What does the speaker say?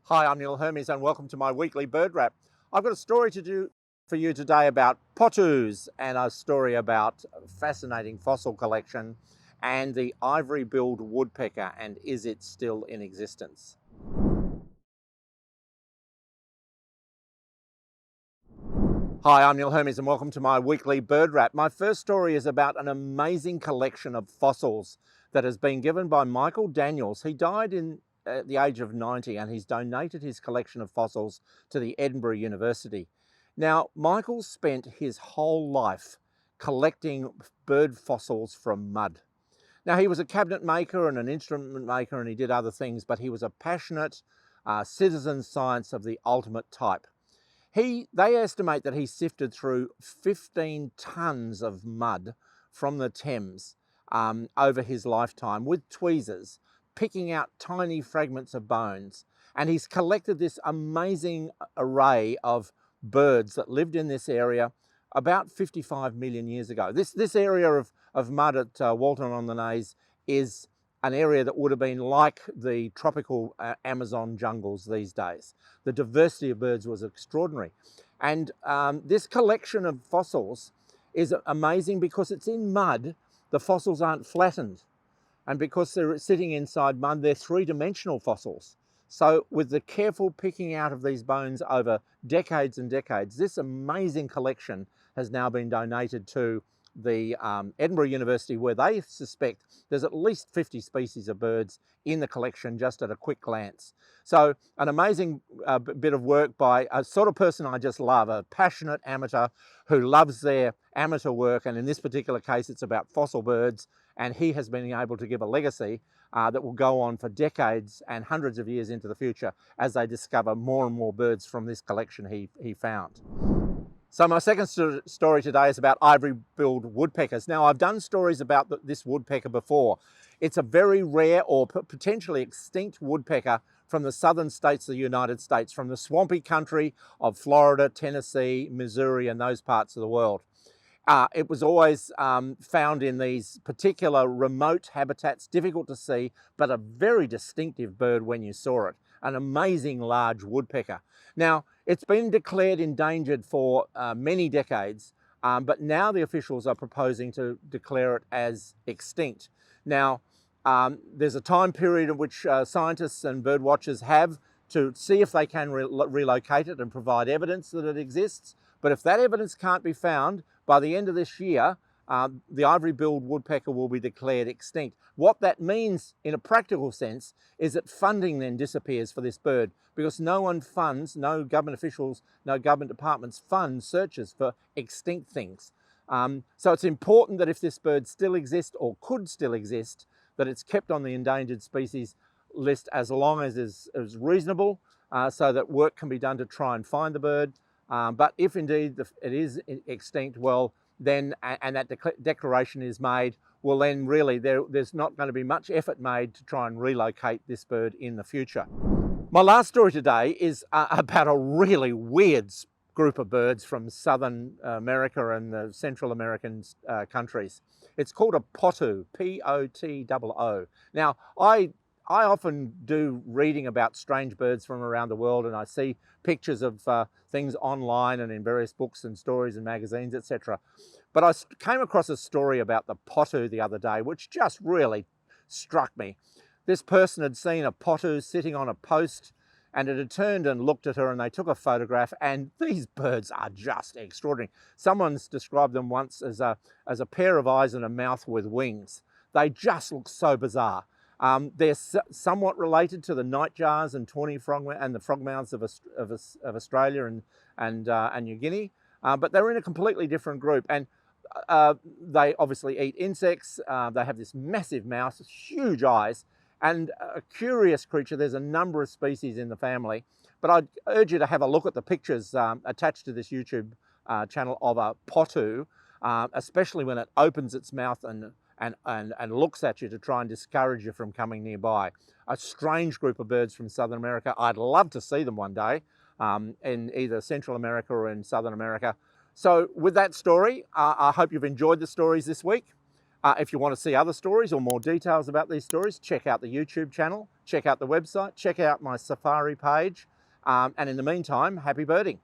Hi, I'm Neil Hermes and welcome to my weekly bird wrap. I've got a story to do for you today about potoos and a story about a fascinating fossil collection and the ivory-billed woodpecker, and is it still in existence? Hi, I'm Neil Hermes and welcome to my weekly bird wrap. My first story is about an amazing collection of fossils that has been given by Michael Daniels. He died at the age of 90 and he's donated his collection of fossils to the Edinburgh University. Now, Michael spent his whole life collecting bird fossils from mud. Now, he was a cabinet maker and an instrument maker and he did other things, but he was a passionate citizen science of the ultimate type. They estimate that he sifted through 15 tonnes of mud from the Thames over his lifetime with tweezers, picking out tiny fragments of bones. And he's collected this amazing array of birds that lived in this area about 55 million years ago. This area of mud at Walton-on-the-Naze is an area that would have been like the tropical Amazon jungles these days. The diversity of birds was extraordinary. And this collection of fossils is amazing because it's in mud. The fossils aren't flattened. And because they're sitting inside mud, they're three-dimensional fossils. So with the careful picking out of these bones over decades and decades, this amazing collection has now been donated to the Edinburgh University, where they suspect there's at least 50 species of birds in the collection just at a quick glance. So an amazing bit of work by a sort of person I just love, a passionate amateur who loves their amateur work, and in this particular case it's about fossil birds, and he has been able to give a legacy that will go on for decades and hundreds of years into the future as they discover more and more birds from this collection he found. So my second story today is about ivory-billed woodpeckers. Now, I've done stories about this woodpecker before. It's a very rare or potentially extinct woodpecker from the southern states of the United States, from the swampy country of Florida, Tennessee, Missouri, and those parts of the world. It was always found in these particular remote habitats, difficult to see, but a very distinctive bird when you saw it. An amazing large woodpecker. Now, it's been declared endangered for many decades, but now the officials are proposing to declare it as extinct. Now, there's a time period in which scientists and bird watchers have to see if they can relocate it and provide evidence that it exists. But if that evidence can't be found, by the end of this year, the ivory-billed woodpecker will be declared extinct. What that means in a practical sense is that funding then disappears for this bird, because no one funds, no government officials, no government departments fund searches for extinct things. So it's important that if this bird still exists or could still exist, that it's kept on the endangered species list as long as is reasonable, so that work can be done to try and find the bird. But if indeed it is extinct, well, then, and that declaration is made, well then really there's not going to be much effort made to try and relocate this bird in the future. My last story today is about a really weird group of birds from Southern America and the Central American countries. It's called a potoo, P-O-T-O-O. Now, I often do reading about strange birds from around the world, and I see pictures of things online and in various books and stories and magazines, etc. But I came across a story about the potoo the other day, which just really struck me. This person had seen a potoo sitting on a post, and it had turned and looked at her, and they took a photograph, and these birds are just extraordinary. Someone's described them once as a pair of eyes and a mouth with wings. They just look so bizarre. They're somewhat related to the nightjars and tawny and the frogmouths of Australia and New Guinea, but they're in a completely different group. And they obviously eat insects. They have this massive mouth, huge eyes, and a curious creature. There's a number of species in the family, but I'd urge you to have a look at the pictures attached to this YouTube channel of a potoo, especially when it opens its mouth and looks at you to try and discourage you from coming nearby. A strange group of birds from Southern America. I'd love to see them one day in either Central America or in Southern America. So with that story, I hope you've enjoyed the stories this week. If you want to see other stories or more details about these stories, check out the YouTube channel, check out the website, check out my safari page. And in the meantime, happy birding.